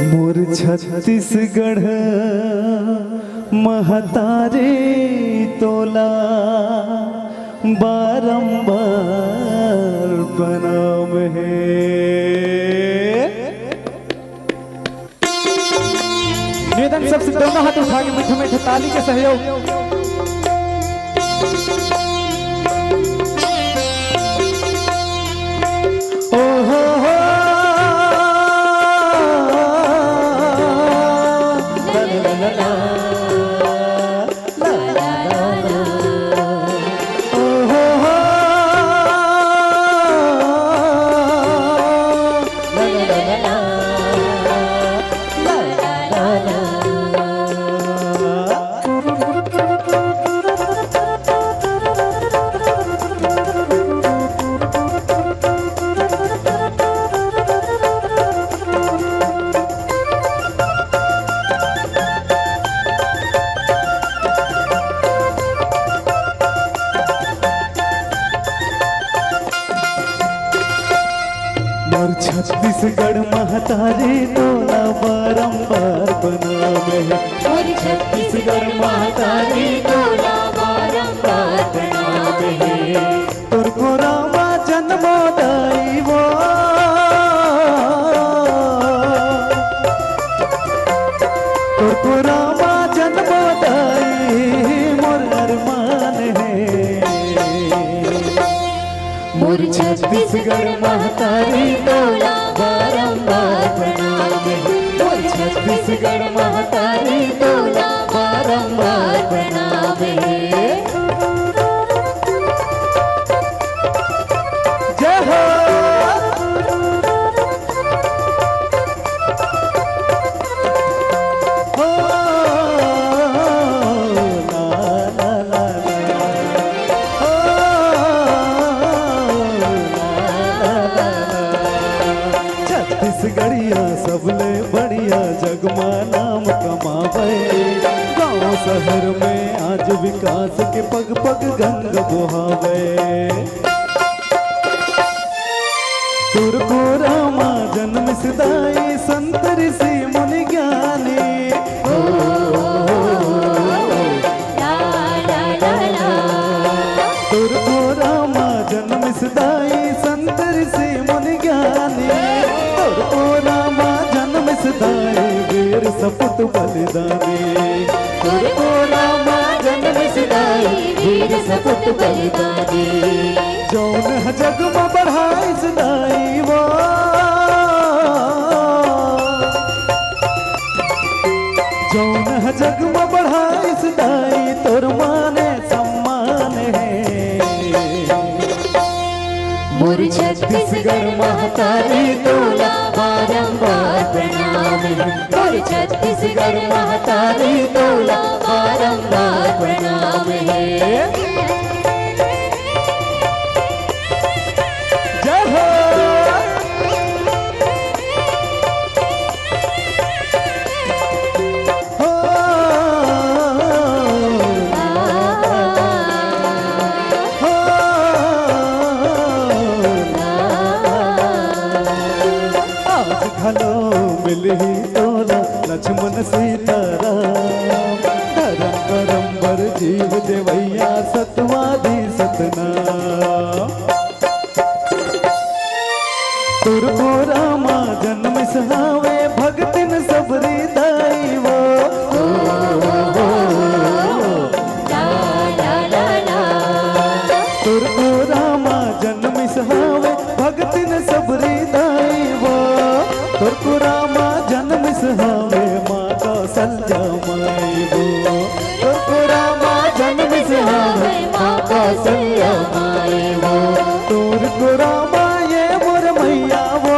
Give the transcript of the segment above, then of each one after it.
मोर छत्तीसगढ़ महतारे तोला बारंबार प्रणाम है। निवेदन सबसे दोनों हाथ उठा के मीठे मीठे ताली के सहयोग। मोर छत्तीसगढ़ महतारे तोला बारंबार प्रणाम है। मोर छत्तीसगढ़ महतारे तोला बारंबार प्रणाम है। तोर को रामा जन्मोदाई वो तोर को रामा जन्मोदाई मोर अरमान है। मोर छत्तीसगढ़ महतारे तोला बारंबार प्रणाम है। मोर छत्तीसगढ़ महतारे तोला बारंबार प्रणाम है। जय हो। छत्तीसगढ़िया सबले बढ़िया जगमा नाम कमावे। गाँव शहर में आज विकास के पग पग गंग बहावे। तुर को रामा जन्म सिदाई संत ऋषि मुनि ज्ञानी। तुर को रामा जन्म सिदाई संत ऋषि मुनि ज्ञानी। तुर को रामा जन्म सिदाई वीर सपूत बलिदानी। तुर को रामा जन्म सिदाई वीर सपूत बलिदानी। जौन है जग में बढ़ाई सदाई वो जौन है जग में बढ़ाई सदाई तोर माने सम्मान है। मोर छत्तीसगढ़ महतारे तोला बारंबार प्रणाम है। मोर छत्तीसगढ़ महतारे तोला बारंबार प्रणाम है। जय हो। खलो मिलही तोला लक्ष्मण सीताराम। धर्म करम बर जीव देवैया सतवादी सतनाम। तुर को रामा जन्म सहावे भगतिन सबरी दाई वो। तुर को रामा जन्म सहावे भगतिन सबरी दाई वो। तुर को रामा जन्म सहावे माँ कौशल्या माई वो। तुर को रामा जन्म सहावे माँ कौशल्या माई वो। तुर को रामा ये मोर मैया वो।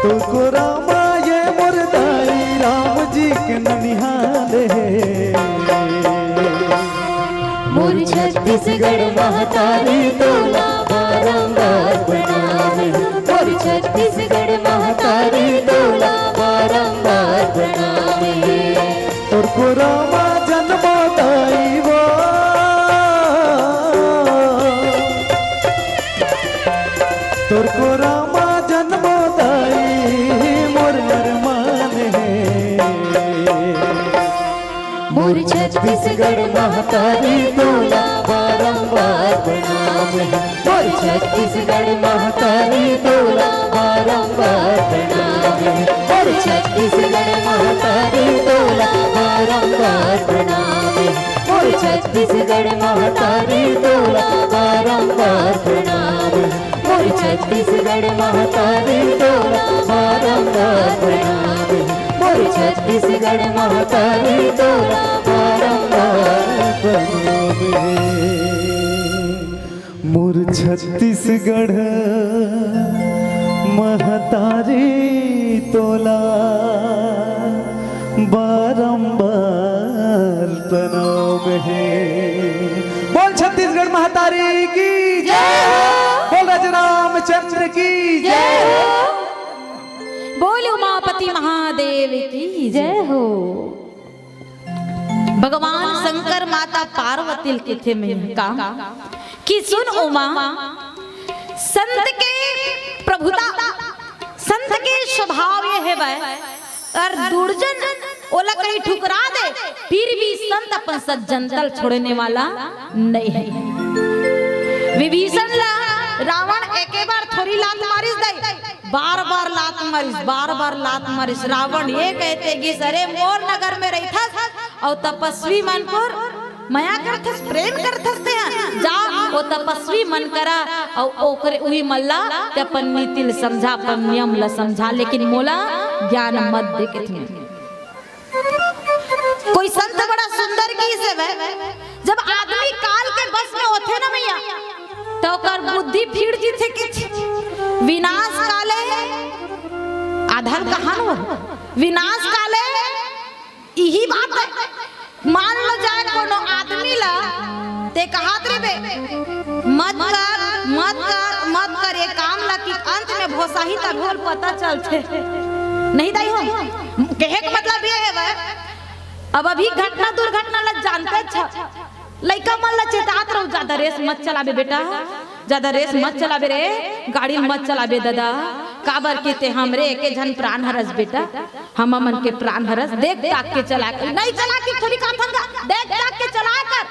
तुर को रामा ये मोर दाई राम जी के ननिहाल है। मोर छत्तीसगढ़ महतारे तोला बारंबार प्रणाम है। मोर छत्तीसगढ़ महतारे तोला बारंबार प्रणाम है। तुर को रामा जन्मोदाई वो तोर को रामा जन्मोदाई मोर अरमान है। मोर छत्तीसगढ़ महतारी तोला बारंबार प्रणाम है। मोर छत्तीसगढ़ महतारी तोला बारंबार प्रणाम है। मोर छत्तीसगढ़ महतारी तोला बारंबार प्रणाम है। मोर छत्तीसगढ़ महतारी तोला बारंबार प्रणाम है। मोर छत्तीसगढ़ महतारी तोला बारंबार प्रणाम है। मोर छत्तीसगढ़ महतारी तोला बारंबार प्रणाम है। मोर छत्तीसगढ़ महतारी तोला बारंबार प्रणाम है। बोल छत्तीसगढ़ महतारी की जय, बोल राजा रामचंद्र की जय, बोल उमापति महादेव की जय हो। भगवान शंकर माता पार्वती के थे में कहा कि सुन उमा, संत के प्रभुता, संत के स्वभाव ये है वह, और दुर्जन ओला कहीं ठुकरा दे फिर भी संत अपन सज्जन तल छोड़ने वाला नहीं है। विभीषण ला रावण एक बार थोड़ी लात मारिस दे, बार बार लात मारिस, बार बार लात मारिस। रावण ये कहते कि सरे मोर नगर में रही था और तपस्वी मन पर माया करथस, प्रेम करथस ते जा वो तपस्वी मन करा और ओकरे उही मल्ला ते अपन नीति समझा, अपन नियम ला समझा, लेकिन मोला ज्ञान मत दे के थी। कोई संत बड़ा सुंदर की से जब आदमी काल के बस में होते ना मैया तो कर बुद्धि फिर जी थे कि विनाश काले आधार कहां हो, विनाश काले यही बात है। मान लो जाए कोनो आदमी ला ते कहात रे बे मत कर मत कर मत कर ये काम ला कि अंत में भोसाही ता भोल पता चलते नहीं दाई हो। कहे का मतलब ये है भाई, अब अभी घटना दुर्घटना ला जानते छ लइका मन ला चेतात रहो, ज्यादा रेस मत चलाबे बेटा, ज्यादा रेस मत चलाबे रे, गाड़ी मत चलाबे दादा, काबर के ते हमरे एके जन प्राण हरस बेटा, हम मन के प्राण हरस, देख ताक के चला कर, नहीं चला के थोड़ी का थंगा, देख ताक के चला कर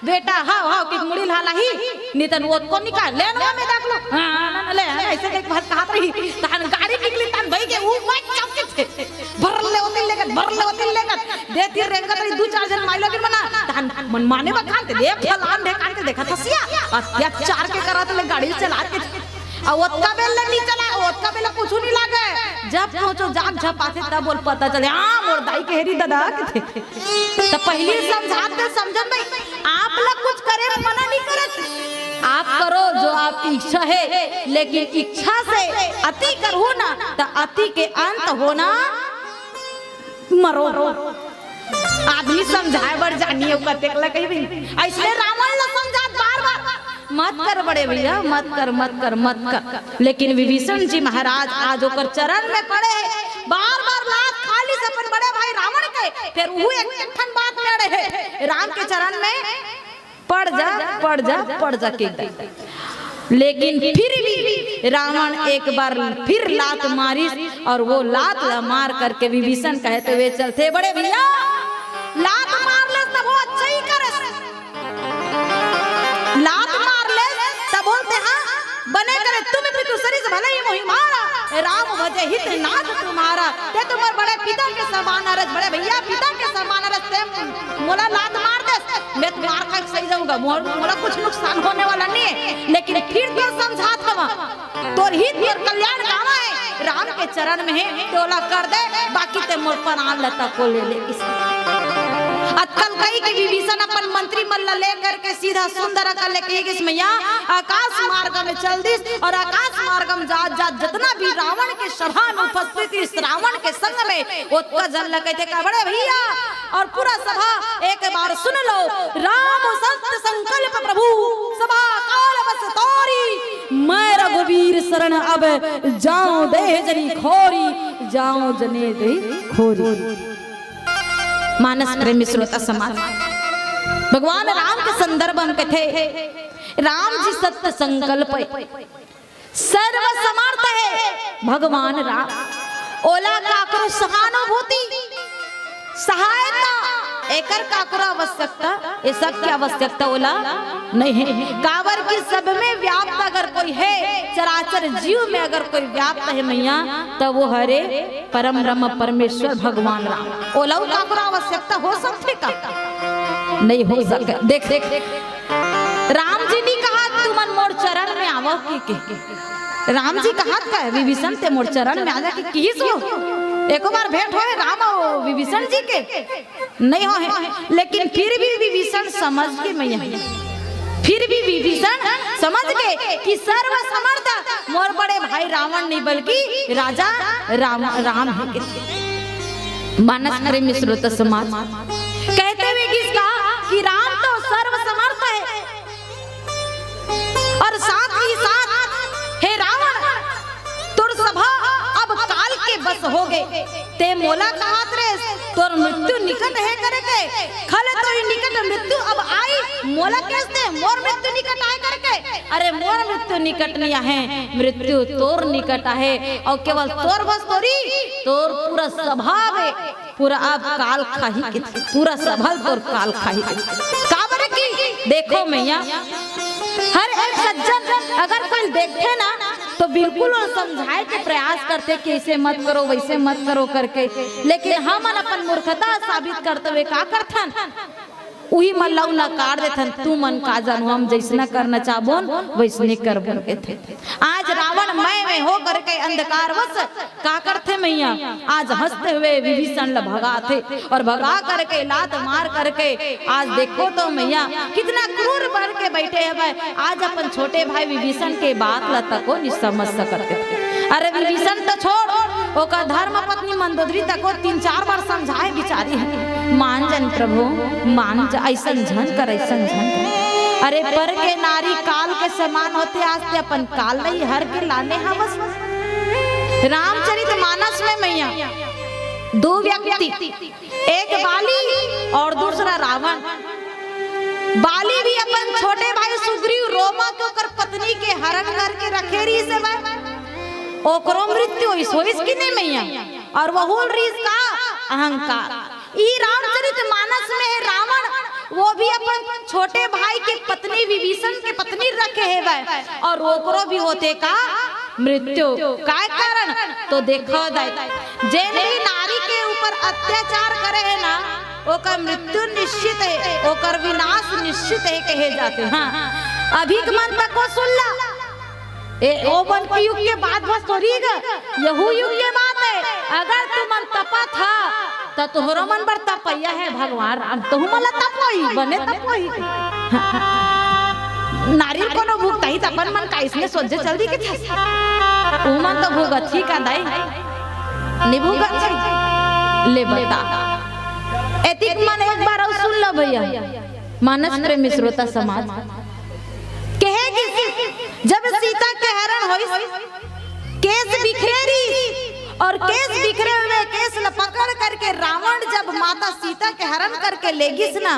बेटा, हां हां कि मुड़ी हाला ही नितन वो को निकाल ले ना में देख लो, हां ले ऐसे देख बात कहत रही तहन गाड़ी निकली तहन भाई के ऊ मत चौके थे भरले होते लेकर देती रेंगत रही दो चार जन माइलो के बना तहन मन माने बखान ते देख फलान दे कान के देखा थसिया अत्याचार के करत ले गाड़ी चला के आ ओतका बेल नहीं चला, ओतका बेल कुछ नहीं लागे, जब पहुंचो जाग झपाते तब बोल पता चले हां मोर दाई के हेरी दादा के थे। तो पहले समझाते समझन भाई आप लोग कुछ करे मना नहीं करत, आप करो जो आपकी इच्छा है, लेकिन इच्छा से अति करो ना तो अति के अंत होना मरो। आदमी समझाए बर जानिए कतेक ला कही भी ऐसे रावण ला समझात बार बार मत कर बड़े भैया, मत कर मत कर मत कर, लेकिन विभीषण जी महाराज आज ओकर चरण में पड़े बार बार लात खाली से अपन बड़े भाई रावण के, फिर वो एक ठन बात में रहे राम के चरण में पड़ जा पड़ जा पड़ जा के, लेकिन फिर भी रावण एक बार फिर लात मारी और वो लात मार करके विभीषण कहते हुए चलते बड़े भैया लात मार ले तब वो अच्छा ही करे, लात मार ले तब बोलते हाँ बने करे तुम्हें भी दूसरी से भले ही मोहि मारा, राम वजह हित नाथ तुम्हारा, ते तुम्हारे बड़े पिता के समान अरज, बड़े भैया पिता के समान अरज ते मोला लात मार दे मैं मार खा सही जाऊंगा, मोला कुछ नुकसान होने वाला नहीं है, लेकिन फिर तो समझा था तोर हित और कल्याण काम है, राम के चरण में है तोला कर दे, बाकी ते मोर प्राण लता को ले ले। अक्कल कही कि विभीषण अपन मंत्री मल्ल लेकर के सीधा सुंदर अकल लेके इसमैया आकाश मार्ग में चल दिस, और आकाश मार्ग में जात जात जितना भी रावण के सभा में उपस्थित इस रावण के संग में ओतका जल लगते का बड़े भैया, और पूरा सभा एक बार सुन लो, राम सत्य संकल्प प्रभु सभा काल बस तोरी, मैं रघुवीर शरण अब जाऊं देह जनी खोरी, जाऊं जने दे खोरी। मानस प्रेमी श्रोता समाज भगवान राम के संदर्भ हम कथे राम जी सत्य संकल्प सर्वसमर्थ है भगवान राम। ओला काकरो सहानुभूति सहायता एकर काकरो आवश्यकता, ये सब की आवश्यकता ओला नहीं है। काबर की सब में व्याप्त अगर कोई है, चराचर जीव में अगर कोई व्याप्त है मैया, तो वो हरे परम ब्रह्म परमेश्वर भगवान राम। ओला काकरो आवश्यकता हो सकते का नहीं हो सके। देख देख राम जी ने कहा तुमन मोर चरण में आवो के राम जी कहा का विभीषण ते मोर चरण में आजा की सो एक बार भेंट होए राम और विभीषण जी के नहीं हो है, लेकिन फिर भी विभीषण समझ के मैया, फिर भी विभीषण समझ के कि सर्व समर्थ मोर बड़े भाई रावण नहीं बल्कि राजा राम है के। मानस प्रेमी श्रोता समाज कहते हुए किसका कि राम तो सर्व समर्थ है और साथ ही साथ हे रावण तुर सभा अब काल के बस हो गए ते मोला कहात रे तोर मृत्यु निकट है करके खले तो ही निकट मृत्यु अब आई मोला कहते मोर मृत्यु निकट आए करके। अरे मोर मृत्यु निकट नहीं है, मृत्यु तोर निकट है और केवल तोर बस तोरी तोर पूरा स्वभाव है पूरा अब काल खाही के पूरा सभल तोर काल खाही काबर की। देखो मैया हर एक सज्जन अगर कोई देखे ना तो बिल्कुल समझाए के प्रयास करते कि ऐसे मत करो वैसे मत करो करके, लेकिन हम अपन मूर्खता साबित करते हुए का करथन वही मन लव न काट देथन। तू मन का जानू हम जैसना करना चाहबोन वैसने करबोन के थे। आज रावण मैं हो करके अंधकार वश का करथे मैया, आज हंसते हुए विभीषण ल भगाथे और भगा करके लात मार करके आज देखो तो मैया कितना क्रूर बन के बैठे है। आज अपन छोटे भाई विभीषण के बात ल तको नहीं समझ सकते। अरे विभीषण तो छोड़ ओका धर्म पत्नी मंदोदरी तको 3-4 बार समझाए बिचारी है, मान जन प्रभु मान ऐसन झन कर ऐसन झन कर। अरे पर के नारी काल के समान होते आज ते अपन काल नहीं हर के लाने हवस। रामचरितमानस में मैया 2 व्यक्ति, एक बाली और दूसरा रावण। बाली भी अपन छोटे भाई सुग्रीव रोमा को कर पत्नी के हरण करके रखे रही से ओकरो मृत्यु होइस की नहीं मैया, और वह रीस का अहंकार। ई रामचरितमानस में है रावण वो भी अपन छोटे भाई के पत्नी विभीषण के पत्नी रखे है वह, और ओकरो भी होते का मृत्यु का कारण। तो देखो जे भी नारी के ऊपर अत्याचार करे है ना ओकर मृत्यु निश्चित है, ओकर विनाश निश्चित है कहे जाते। हाँ अभी मन तक को सुन ला ओ बन के युग के बाद बस तोरीगा यहू युग के बात है। अगर तू मन तपा था तो तोहरो मन बर तपैया है भगवान राम, तो मला तपोई बने तपोई नारी को न भूखता ही तपन मन का इसने सोचे जल्दी के ओ मन तो भूगा ठीक है दाई नहीं भूगा ले बता एतिक मन एक बार और सुन लो भैया। मानस प्रेमी श्रोता समाज कहे कि जब सीता के हरण होई केस बिखरे रही और केस बिखरे हुए केस ल पकड़ करके रावण जब माता सीता के हरण करके लेगिस ना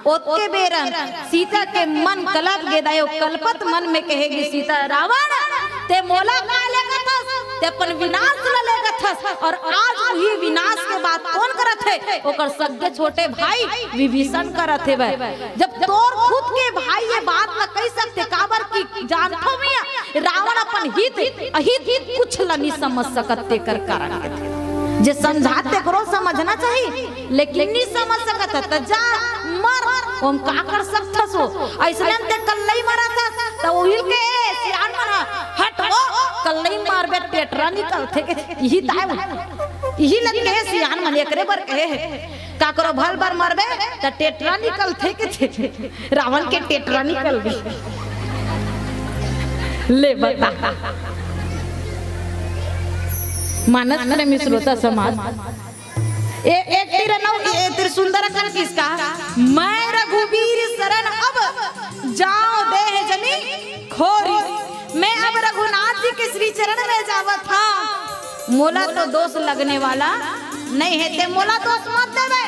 ओके बेरन सीता के मन कलप गेदायो कल्पत मन में कहेगी सीता रावण ते मोला का लेगा थस ते अपन विनाश ल लेगा थस। और आज वही विनाश के बाद कौन करत है ओकर सगे छोटे भाई विभीषण करत है। जब तोर खुद के भाई ये बात न कह सकते काबर की जानथो मिया रावण अपन हित अहित कुछ ल नहीं समझ सकते कर कारण जे समझाते करो समझना चाहिए लेकिन नहीं समझ सकत त जा मर हम का कर सकथस हो ऐसने ते कल्लई मरा था तो ओहिल के सियान मना हट वो कल्लई मारबे टेटरा निकलथे के यही ताय यही लग के सियान मन एकरे बर कहे का करो भल बार मरबे त टेटरा निकलथे के रावण के टेटरा निकल गई ले बता। मानस प्रेमी श्रोता समाज एक तेरे सुंदर कर किसका मैं रघुवीर शरण अब जाओ देह जनी खोरी, मैं अब रघुनाथ जी के श्री चरण में जावा था। मोला तो दोष लगने वाला नहीं है ते मोला दोष मत देवे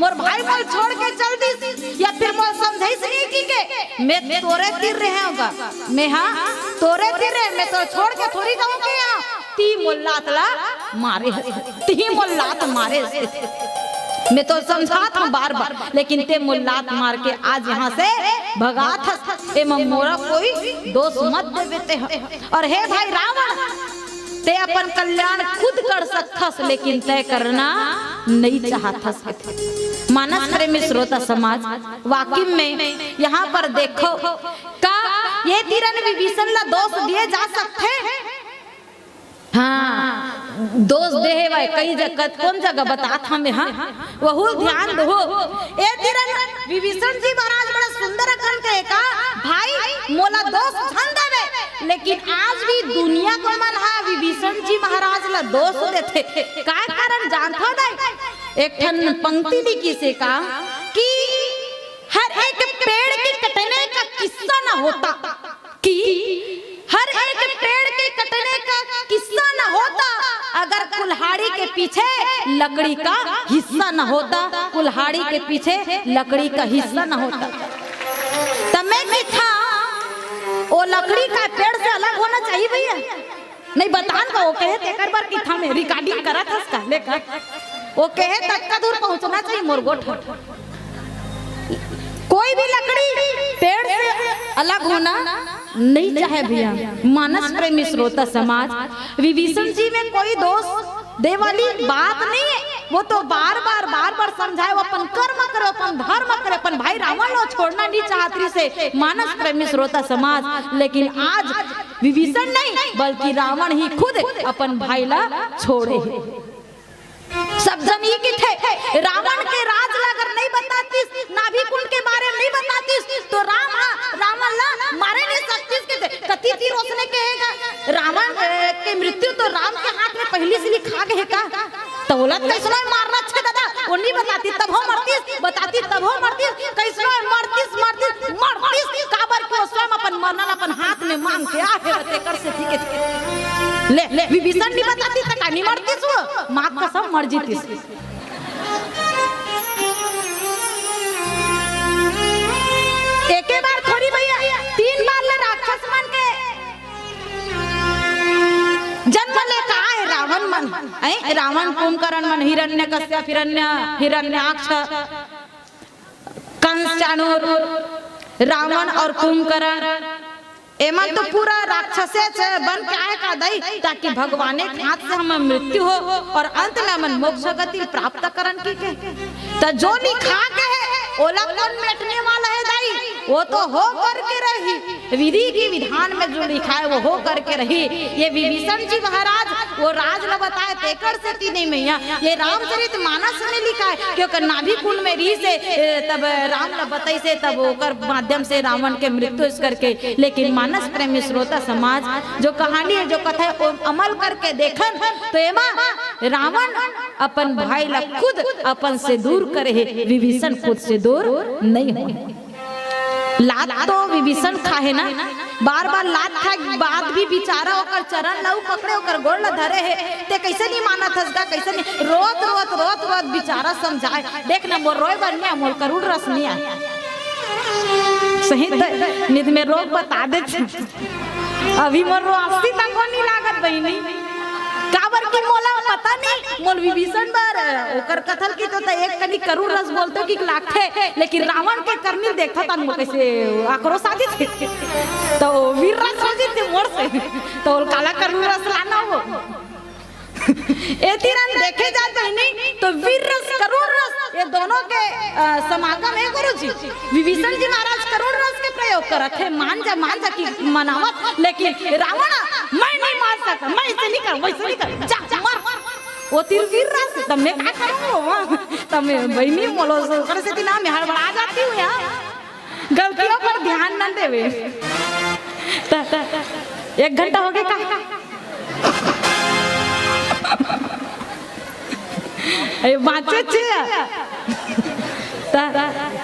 मोर भाई मोल छोड़ के चल दी या फिर मोल समझाई नहीं की के मैं तोरे तीर रहे होगा मैं हाँ तोरे तीर रहे मैं तो छोड़ के थोड़ी जाऊं के यहाँ ती मुल्लात ला मारे ती मुल्लात मारे मैं तो समझाता हूँ बार बार लेकिन ते मुल्लात मार के आज यहाँ से भगा था ए मोरा कोई दोष मत देते और हे भाई रावण ते अपन कल्याण खुद कर सकथस लेकिन तय करना नहीं चाहथस। मानस प्रेमी श्रोता समाज वाकई में यहाँ पर देखो का ये तीरन विभीषण ला दोष दिए जा सकते हाँ दोष दे है भाई कई जगह कौन जगह बताता हमें हाँ वहु ध्यान दो ए तीरन विभीषण जी महाराज बड़ा सुंदर अकल के का भाई मोला दोष झन देवे लेकिन आज भी दुनिया को मन हा विभीषण जी महाराज ला दोष देते का कारण जानथो दे एक ठन पंक्ति लिखी से का कि हर एक पेड़ के कटने का किस्सा ना होता कि हर एक पेड़ के कटने का किस्सा न होता अगर कुल्हाड़ी के पीछे लकड़ी का हिस्सा न होता कुल्हाड़ी के पीछे लकड़ी का हिस्सा न होता तब मैं था वो लकड़ी का पेड़ से अलग होना चाहिए भैया नहीं बतान का वो कहे तेकर बार की था मैं रिकॉर्डिंग करा था उसका लेकर वो कहे तक का दूर पहुंचना चाहिए मोरगोट कोई भी लकड़ी पेड़ से अलग होना नहीं चाहे भैया। मानस प्रेमी श्रोता समाज विभीषण जी में कोई दोष दे वाली बात नहीं है वो तो बार बार समझाए वो अपन कर्म करे अपन धर्म करे अपन भाई रावण को छोड़ना नहीं चाहती से मानस प्रेमी श्रोता समाज लेकिन आज विभीषण नहीं बल्कि रावण ही खुद अपन भाई ला छोड़े सब जन ही थे रावण के राज अगर नहीं बतातीस नाभि कुंड के बारे में नहीं बतातीस तो रावण ला मारे नहीं सकतीस के कति तीर उसने कहेगा रावण के मृत्यु तो राम के हाथ में पहले से लिखा गए का तो बोला कैसनो मारना अच्छा दादा वो नहीं बताती तब हो मरतीस बताती तब हो मरतीस कैसनो मरतीस काबर के स्वयं अपन मरना अपन हाथ में मांग के आ है कर से ठीक है ले विभीषण नहीं बताती तो का नहीं मरतीस वो मां का सब मर जीतीस एक बार थोड़ी भैया 3 बार ले राक्षस मन के जन्म ले कहा है रावण मन रावण कुंभकर्ण मन हिरण्यकश्यप हिरण्याक्ष कंस चाणूर रावण और कुंभकर्ण एमन तो पूरा राक्षस बन के आए का दई ताकि भगवान के हाथ से हम मृत्यु हो और अंत में हम मोक्ष गति प्राप्त करन की तो जो लिखा के है ओला कौन मिटने वाला है दाई वो तो हो करके रही विधि की विधान में जो लिखा है वो हो करके रही। ये विभीषण जी महाराज वो राज ल बताए तेकर से ती नहीं मैया ये रामचरित मानस में लिखा है क्योंकि नाभि कुंड में री से तब राम ल बताई से तब ओकर माध्यम से रावण के मृत्यु इस करके लेकिन मानस प्रेमी श्रोता समाज जो कहानी है जो कथा है अमल करके देखन तो एमा रावण अपन भाई ला खुद अपन से दूर करे विभीषण खुद से दूर नहीं हो लात तो विभीषण खाए ना बार लात खाए बाद भी बेचारा ओकर चरण लाऊ पकड़े ओकर गोड़ ला धरे है ते कैसे नहीं माना थसगा कैसे नहीं रोत बेचारा समझाए देख ना मोर रोय बनिया मोर करुण रस नहीं आया सही निध में रोग बता दे अभी मोर रो अस्सी तक नहीं लागत बहिनी काबर की मोला पता नहीं मोल विभीषण बार ओकर कथल की तो एक कनी करुण रस बोलतो कि लाखे लेकिन रावण के करनी देखा तन कैसे आक्रोश आदि थे तो वीर रस हो जीते मोर से तो काला करुण रस लाना हो ए तीरन देखे जाते नहीं तो वीर रस करुण रस ये दोनों के समागम है गुरुजी विभीषण जी महाराज करुण रस के प्रयोग करत है मान जा की मनावत लेकिन रावण मैं नहीं मार सकता मैं इसे नहीं कर वैसे नहीं कर जा मार वो तीर वीर रस तब मैं क्या करूंगा तब मैं बहनी मोलो कर से ती ना मैं हड़बड़ा जाती हूं यार गलतियों पर ध्यान न देवे 1 घंटा हो गया का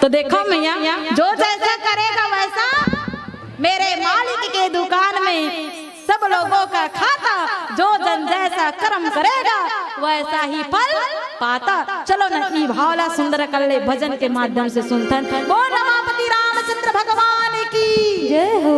तो देखो मैया जो जैसा करेगा वैसा मेरे मालिक के दुकान में सब लोगों का खाता जो जन जैसा कर्म करेगा वैसा ही फल पाता। चलो न ई भावला सुंदर कल्ले भजन के माध्यम से सुनथन। बोल रमापति रामचंद्र भगवान की जय हो।